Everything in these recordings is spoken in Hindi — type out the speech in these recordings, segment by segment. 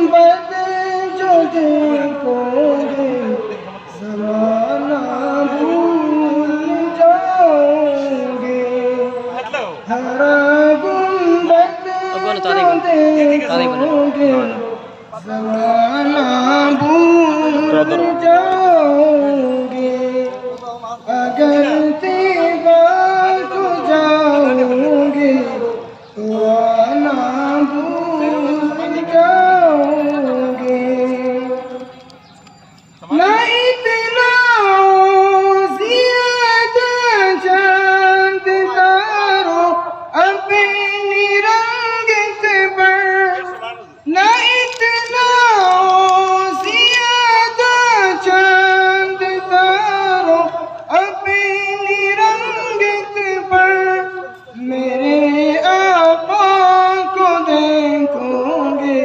गुंबद जो देखोगे ज़माना भूल जाओगे। हरा गुंबद जो देखोगे ज़माना भूल जाओगे। अगर तेबा को जाओगे तो आना भूल जाओगे। ना इतना ज़्यादा चाँद तारो अपनी रंगत पर, ना इतना ज़्यादा चाँद तारो अपनी रंगत पर। मेरे आका को देखोगे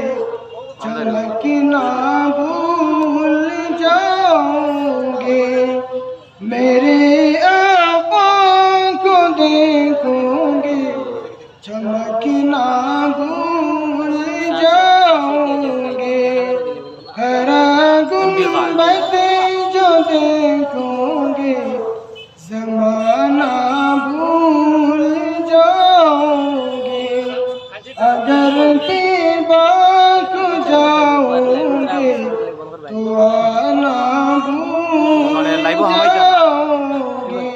चमकना भूल जाओगे। मेरे आका को देखोगे चमकना भूल जाओगे। हरा गुंबद जो देखोगे ज़माना भूल जाओगे। अगर तेबा को जाओगे तो आना भूल जाओगे।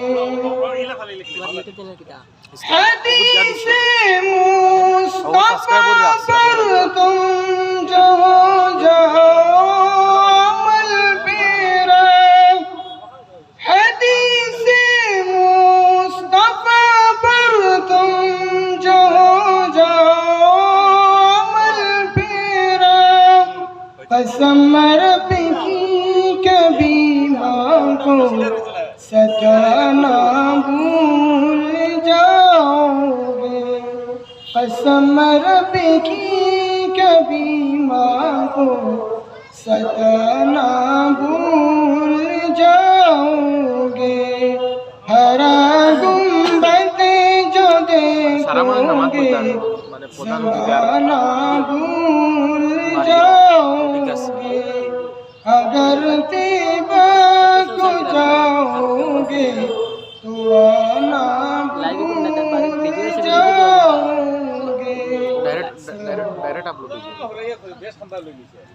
हदीसे मुस्तफा पर तुम जो हो जाओ अमल पेरा। हदीसे मुस्तफा पर तुम जो हो जाओ अमल पेरा। कसम रब की कभी माँ को सताना भूल जाओगे। कसम रब की कभी माँ को सताना भूल जाओगे। हरा गुंबद जो देखोगे ज़माना भूल जाओगे। अगर तेबा को जाओगे तो आना भूल जाओगे। डायरेक्ट अपलोड कीजिए।